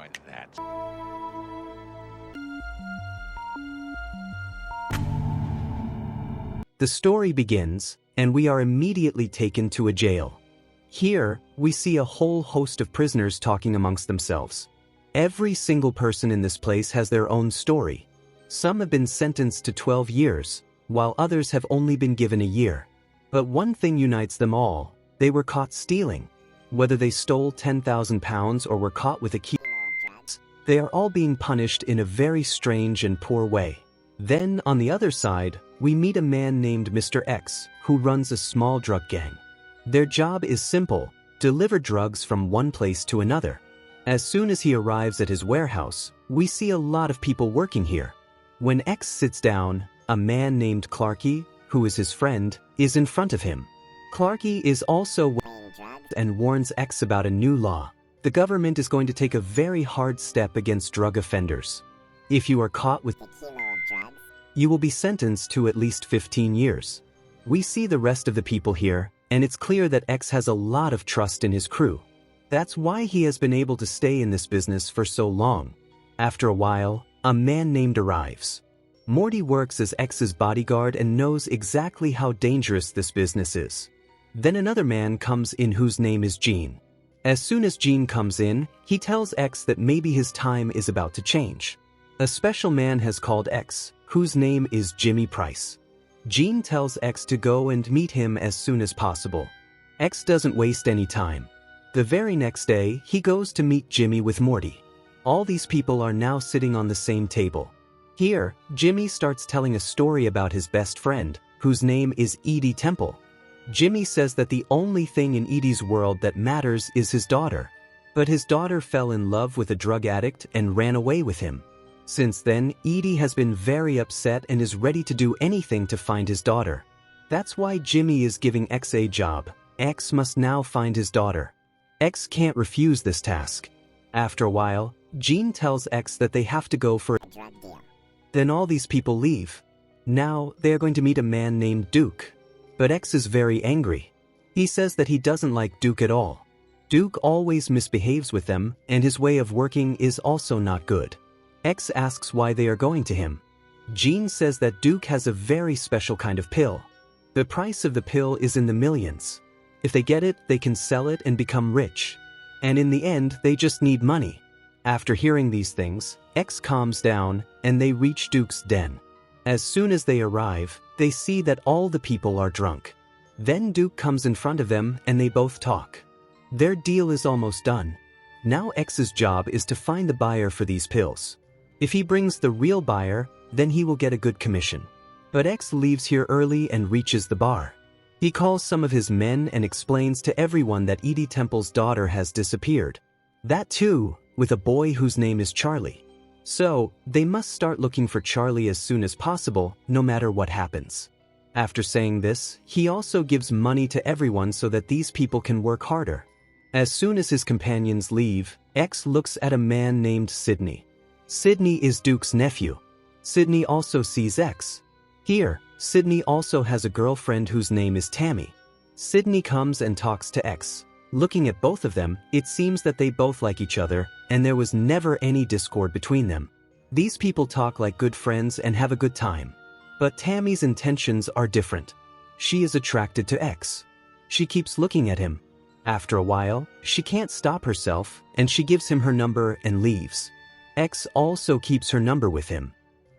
boy, that's... The story begins, and we are immediately taken to a jail. Here, we see a whole host of prisoners talking amongst themselves. Every single person in this place has their own story. Some have been sentenced to 12 years, while others have only been given a year. But one thing unites them all: they were caught stealing. Whether they stole 10,000 pounds or were caught with a key, they are all being punished in a very strange and poor way. Then, on the other side, we meet a man named Mr. X, who runs a small drug gang. Their job is simple: deliver drugs from one place to another. As soon as he arrives at his warehouse, we see a lot of people working here. When X sits down, a man named Clarky, who is his friend, is in front of him. Clarky is also and warns X about a new law. The government is going to take a very hard step against drug offenders. If you are caught with drugs, you will be sentenced to at least 15 years. We see the rest of the people here, and it's clear that X has a lot of trust in his crew. That's why he has been able to stay in this business for so long. After a while, a man named arrives. Morty works as X's bodyguard and knows exactly how dangerous this business is. Then another man comes in whose name is Gene. As soon as Gene comes in, he tells X that maybe his time is about to change. A special man has called X, whose name is Jimmy Price. Gene tells X to go and meet him as soon as possible. X doesn't waste any time. The very next day, he goes to meet Jimmy with Morty. All these people are now sitting on the same table. Here, Jimmy starts telling a story about his best friend, whose name is Edie Temple. Jimmy says that the only thing in Edie's world that matters is his daughter. But his daughter fell in love with a drug addict and ran away with him. Since then, Edie has been very upset and is ready to do anything to find his daughter. That's why Jimmy is giving X a job. X must now find his daughter. X can't refuse this task. After a while, Gene tells X that they have to go for a drug deal. Then all these people leave. Now, they are going to meet a man named Duke. But X is very angry. He says that he doesn't like Duke at all. Duke always misbehaves with them, and his way of working is also not good. X asks why they are going to him. Gene says that Duke has a very special kind of pill. The price of the pill is in the millions. If they get it, they can sell it and become rich. And in the end, they just need money. After hearing these things, X calms down, and they reach Duke's den. As soon as they arrive, they see that all the people are drunk. Then Duke comes in front of them, and they both talk. Their deal is almost done. Now X's job is to find the buyer for these pills. If he brings the real buyer, then he will get a good commission. But X leaves here early and reaches the bar. He calls some of his men and explains to everyone that Edie Temple's daughter has disappeared. That too, with a boy whose name is Charlie. So, they must start looking for Charlie as soon as possible, no matter what happens. After saying this, he also gives money to everyone so that these people can work harder. As soon as his companions leave, X looks at a man named Sydney. Sydney is Duke's nephew. Sydney also sees X. Here, Sydney also has a girlfriend whose name is Tammy. Sydney comes and talks to X. Looking at both of them, it seems that they both like each other, and there was never any discord between them. These people talk like good friends and have a good time. But Tammy's intentions are different. She is attracted to X. She keeps looking at him. After a while, she can't stop herself, and she gives him her number and leaves. X also keeps her number with him.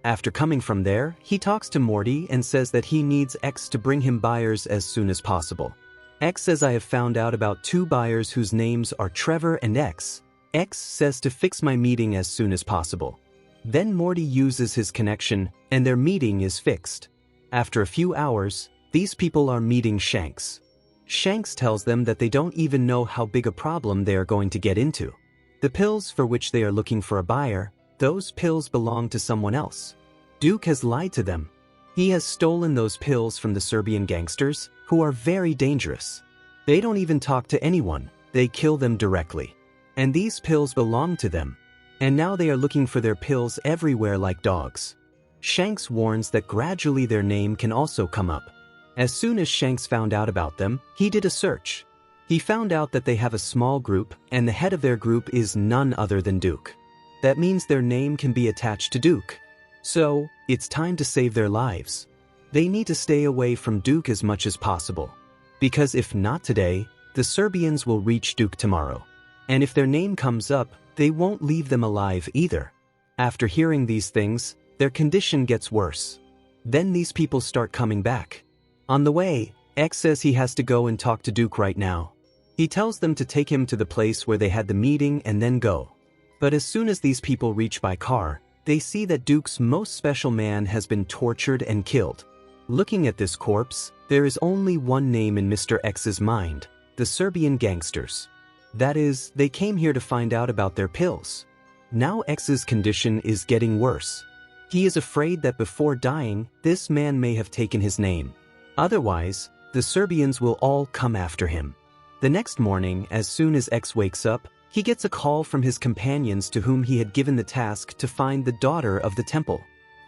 After coming from there, he talks to Morty and says that he needs X to bring him buyers as soon as possible. X says, I have found out about 2 buyers whose names are Trevor and X. X says to fix my meeting as soon as possible. Then Morty uses his connection, and their meeting is fixed. After a few hours, these people are meeting Shanks. Shanks tells them that they don't even know how big a problem they are going to get into. The pills for which they are looking for a buyer, those pills belong to someone else. Duke has lied to them. He has stolen those pills from the Serbian gangsters, who are very dangerous. They don't even talk to anyone, they kill them directly. And these pills belong to them. And now they are looking for their pills everywhere like dogs. Shanks warns that gradually their name can also come up. As soon as Shanks found out about them, he did a search. He found out that they have a small group, and the head of their group is none other than Duke. That means their name can be attached to Duke. So, it's time to save their lives. They need to stay away from Duke as much as possible. Because if not today, the Serbians will reach Duke tomorrow. And if their name comes up, they won't leave them alive either. After hearing these things, their condition gets worse. Then these people start coming back. On the way, X says he has to go and talk to Duke right now. He tells them to take him to the place where they had the meeting and then go. But as soon as these people reach by car, they see that Duke's most special man has been tortured and killed. Looking at this corpse, there is only one name in Mr. X's mind: the Serbian Gangsters. That is, they came here to find out about their pills. Now X's condition is getting worse. He is afraid that before dying, this man may have taken his name. Otherwise, the Serbians will all come after him. The next morning, as soon as X wakes up, he gets a call from his companions to whom he had given the task to find the daughter of the temple.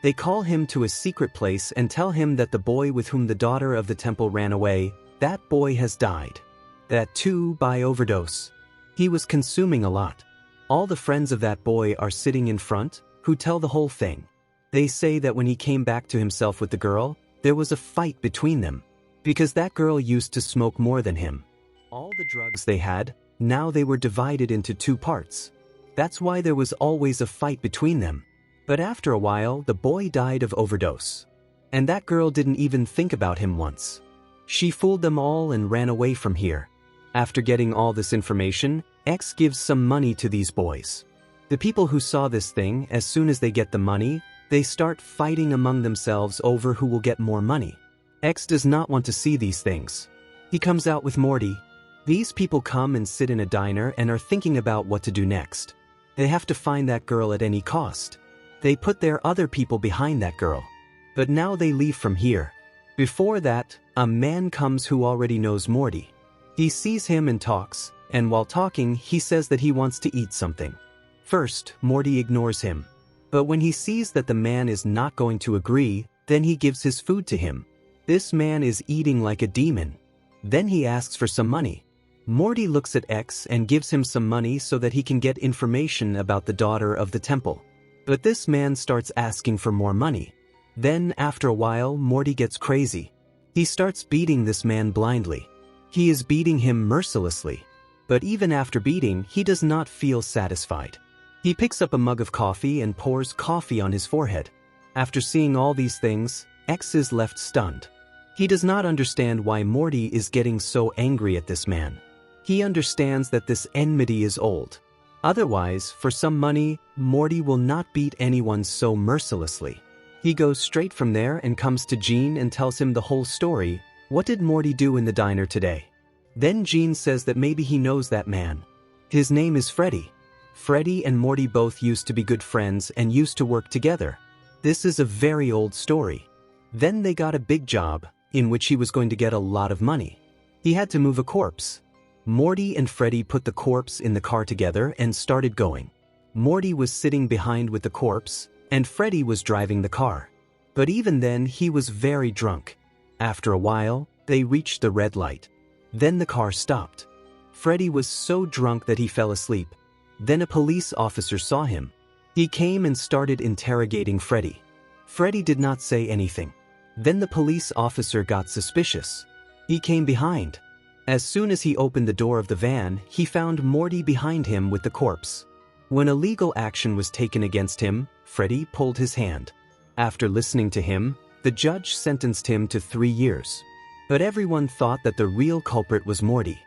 They call him to a secret place and tell him that the boy with whom the daughter of the temple ran away, that boy has died. That too by overdose. He was consuming a lot. All the friends of that boy are sitting in front, who tell the whole thing. They say that when he came back to himself with the girl, there was a fight between them. Because that girl used to smoke more than him. All the drugs they had, now they were divided into two parts. That's why there was always a fight between them. But after a while, the boy died of overdose. And that girl didn't even think about him once. She fooled them all and ran away from here. After getting all this information, X gives some money to these boys. The people who saw this thing, as soon as they get the money, they start fighting among themselves over who will get more money. X does not want to see these things. He comes out with Morty. These people come and sit in a diner and are thinking about what to do next. They have to find that girl at any cost. They put their other people behind that girl. But now they leave from here. Before that, a man comes who already knows Morty. He sees him and talks, and while talking, he says that he wants to eat something. First, Morty ignores him. But when he sees that the man is not going to agree, then he gives his food to him. This man is eating like a demon. Then he asks for some money. Morty looks at X and gives him some money so that he can get information about the daughter of the temple. But this man starts asking for more money. Then, after a while, Morty gets crazy. He starts beating this man blindly. He is beating him mercilessly. But even after beating, he does not feel satisfied. He picks up a mug of coffee and pours coffee on his forehead. After seeing all these things, X is left stunned. He does not understand why Morty is getting so angry at this man. He understands that this enmity is old. Otherwise, for some money, Morty will not beat anyone so mercilessly. He goes straight from there and comes to Gene and tells him the whole story. What did Morty do in the diner today? Then Gene says that maybe he knows that man. His name is Freddy. Freddy and Morty both used to be good friends and used to work together. This is a very old story. Then they got a big job, in which he was going to get a lot of money. He had to move a corpse. Morty and Freddy put the corpse in the car together and started going. Morty was sitting behind with the corpse, and Freddy was driving the car. But even then, he was very drunk. After a while, they reached the red light. Then the car stopped. Freddy was so drunk that he fell asleep. Then a police officer saw him. He came and started interrogating Freddy. Freddy did not say anything. Then the police officer got suspicious. He came behind. As soon as he opened the door of the van, he found Morty behind him with the corpse. When a legal action was taken against him, Freddy pulled his hand. After listening to him, the judge sentenced him to 3 years. But everyone thought that the real culprit was Morty.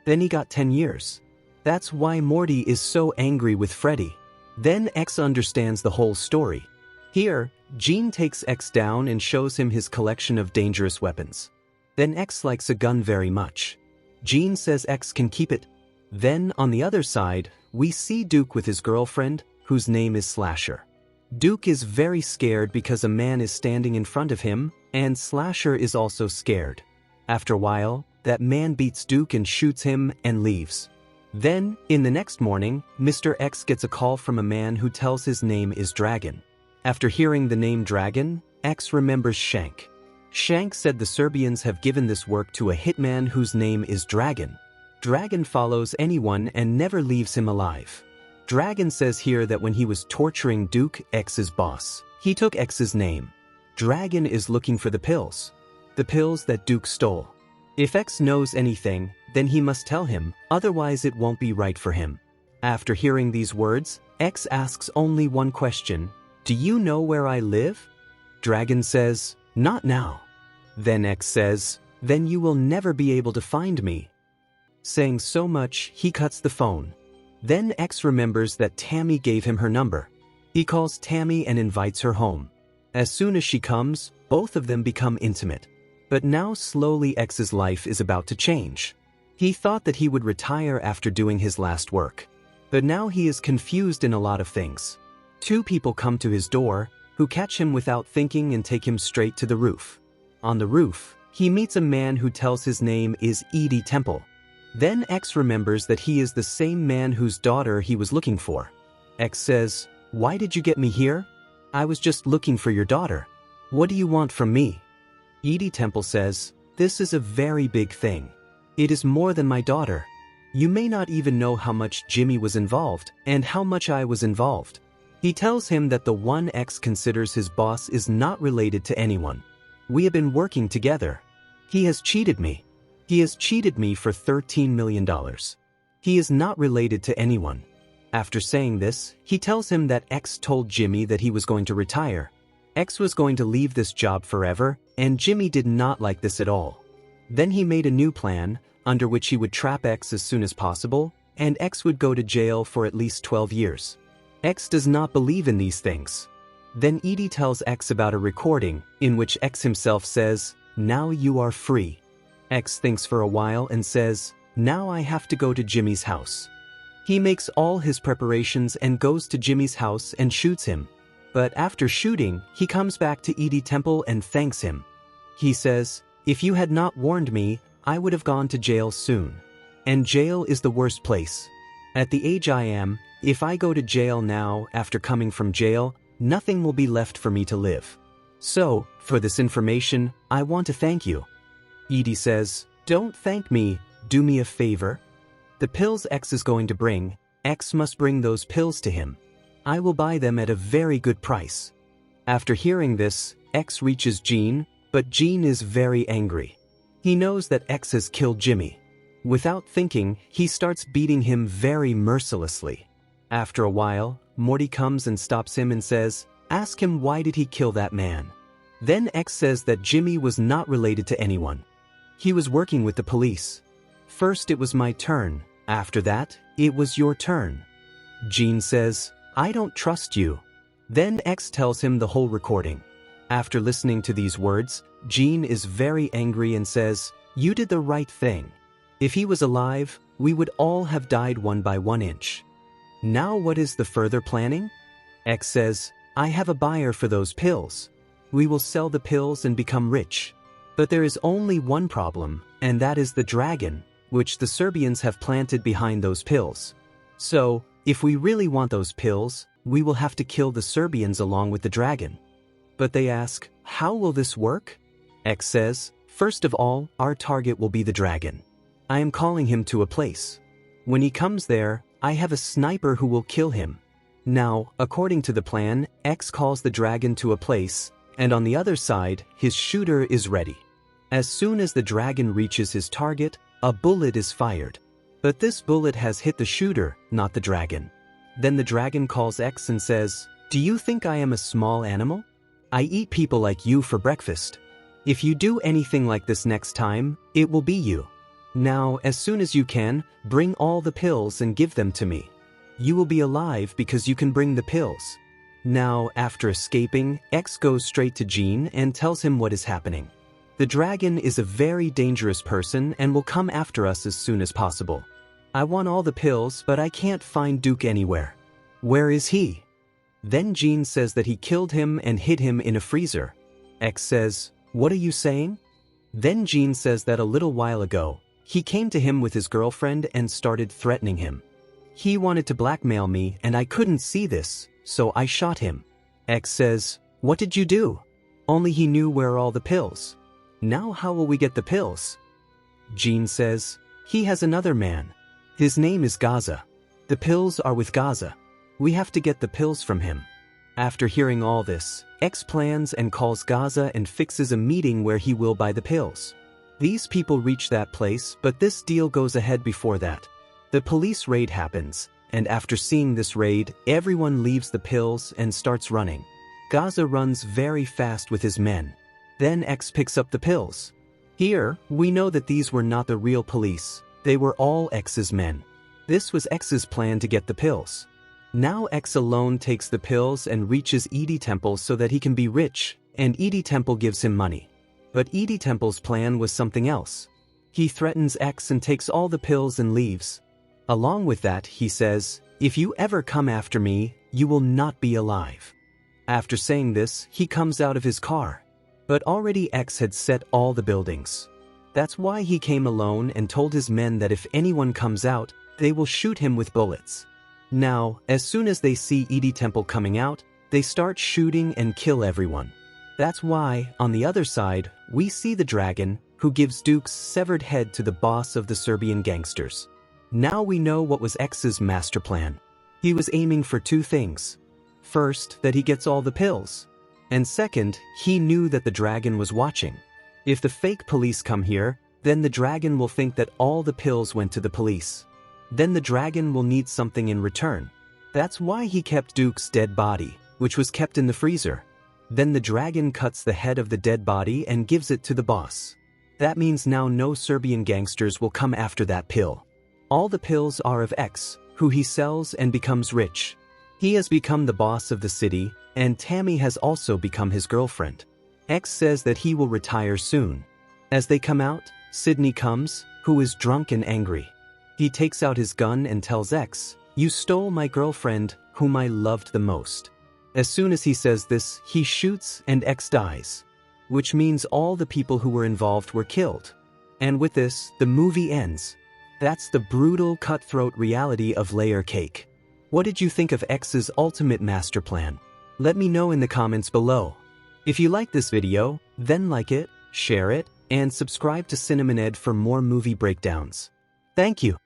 Then he got 10 years. That's why Morty is so angry with Freddy. Then X understands the whole story. Here, Gene takes X down and shows him his collection of dangerous weapons. Then X likes a gun very much. Gene says X can keep it. Then, on the other side, we see Duke with his girlfriend, whose name is Slasher. Duke is very scared because a man is standing in front of him, and Slasher is also scared. After a while, that man beats Duke and shoots him and leaves. Then, in the next morning, Mr. X gets a call from a man who tells his name is Dragon. After hearing the name Dragon, X remembers Shank. Shank said the Serbians have given this work to a hitman whose name is Dragon. Dragon follows anyone and never leaves him alive. Dragon says here that when he was torturing Duke, X's boss, he took X's name. Dragon is looking for the pills. The pills that Duke stole. If X knows anything, then he must tell him, otherwise it won't be right for him. After hearing these words, X asks only one question: "Do you know where I live?" Dragon says, "Not now." Then X says, "Then you will never be able to find me." Saying so much, he cuts the phone. Then X remembers that Tammy gave him her number. He calls Tammy and invites her home. As soon as she comes, both of them become intimate. But now slowly X's life is about to change. He thought that he would retire after doing his last work. But now he is confused in a lot of things. Two people come to his door, who catch him without thinking and take him straight to the roof. On the roof, he meets a man who tells his name is Edie Temple. Then X remembers that he is the same man whose daughter he was looking for. X says, "Why did you get me here? I was just looking for your daughter. What do you want from me?" Edie Temple says, "This is a very big thing. It is more than my daughter. You may not even know how much Jimmy was involved and how much I was involved." He tells him that the one X considers his boss is not related to anyone. "We have been working together. He has cheated me. He has cheated me for $13 million. He is not related to anyone." After saying this, he tells him that X told Jimmy that he was going to retire. X was going to leave this job forever, and Jimmy did not like this at all. Then he made a new plan, under which he would trap X as soon as possible, and X would go to jail for at least 12 years. X does not believe in these things. Then Edie tells X about a recording, in which X himself says, "Now you are free." X thinks for a while and says, "Now I have to go to Jimmy's house." He makes all his preparations and goes to Jimmy's house and shoots him. But after shooting, he comes back to Edie Temple and thanks him. He says, "If you had not warned me, I would have gone to jail soon. And jail is the worst place. At the age I am, if I go to jail now after coming from jail, nothing will be left for me to live. So, for this information, I want to thank you." Edie says, "Don't thank me, do me a favor. The pills X is going to bring, X must bring those pills to him. I will buy them at a very good price." After hearing this, X reaches Gene, but Gene is very angry. He knows that X has killed Jimmy. Without thinking, he starts beating him very mercilessly. After a while, Morty comes and stops him and says, "Ask him why did he kill that man." Then X says that Jimmy was not related to anyone. He was working with the police. "First it was my turn, after that, it was your turn." Gene says, "I don't trust you." Then X tells him the whole recording. After listening to these words, Gene is very angry and says, "You did the right thing. If he was alive, we would all have died 1 by 1 inch. Now what is the further planning?" X says, "I have a buyer for those pills. We will sell the pills and become rich. But there is only one problem, and that is the dragon, which the Serbians have planted behind those pills. So, if we really want those pills, we will have to kill the Serbians along with the dragon." But they ask, "How will this work?" X says, "First of all, our target will be the dragon. I am calling him to a place. When he comes there, I have a sniper who will kill him." Now, according to the plan, X calls the dragon to a place, and on the other side, his shooter is ready. As soon as the dragon reaches his target, a bullet is fired. But this bullet has hit the shooter, not the dragon. Then the dragon calls X and says, "Do you think I am a small animal? I eat people like you for breakfast. If you do anything like this next time, it will be you. Now, as soon as you can, bring all the pills and give them to me. You will be alive because you can bring the pills." Now, after escaping, X goes straight to Gene and tells him what is happening. "The dragon is a very dangerous person and will come after us as soon as possible. I want all the pills, but I can't find Duke anywhere. Where is he?" Then Gene says that he killed him and hid him in a freezer. X says, "What are you saying?" Then Gene says that a little while ago, he came to him with his girlfriend and started threatening him. He wanted to blackmail me and I couldn't see this, so I shot him. X says, "What did you do?" Only he knew where are all the pills. Now how will we get the pills? Gene says, He has another man. His name is Gaza. The pills are with Gaza. We have to get the pills from him. After hearing all this, X plans and calls Gaza and fixes a meeting where he will buy the pills. These people reach that place, but this deal goes ahead before that. The police raid happens, and after seeing this raid, everyone leaves the pills and starts running. Gaza runs very fast with his men. Then X picks up the pills. Here, we know that these were not the real police. They were all X's men. This was X's plan to get the pills. Now X alone takes the pills and reaches Edie Temple so that he can be rich, and Edie Temple gives him money. But Edie Temple's plan was something else. He threatens X and takes all the pills and leaves. Along with that, he says, "If you ever come after me, you will not be alive." After saying this, he comes out of his car. But already X had set all the buildings. That's why he came alone and told his men that if anyone comes out, they will shoot him with bullets. Now, as soon as they see Edie Temple coming out, they start shooting and kill everyone. That's why, on the other side, we see the dragon, who gives Duke's severed head to the boss of the Serbian gangsters. Now we know what was X's master plan. He was aiming for two things. First, that he gets all the pills. And second, he knew that the dragon was watching. If the fake police come here, then the dragon will think that all the pills went to the police. Then the dragon will need something in return. That's why he kept Duke's dead body, which was kept in the freezer. Then the dragon cuts the head of the dead body and gives it to the boss. That means now no Serbian gangsters will come after that pill. All the pills are of X, who he sells and becomes rich. He has become the boss of the city, and Tammy has also become his girlfriend. X says that he will retire soon. As they come out, Sydney comes, who is drunk and angry. He takes out his gun and tells X, "You stole my girlfriend, whom I loved the most." As soon as he says this, he shoots and X dies. Which means all the people who were involved were killed. And with this, the movie ends. That's the brutal, cutthroat reality of Layer Cake. What did you think of X's ultimate master plan? Let me know in the comments below. If you like this video, then like it, share it, and subscribe to Cinemaned for more movie breakdowns. Thank you.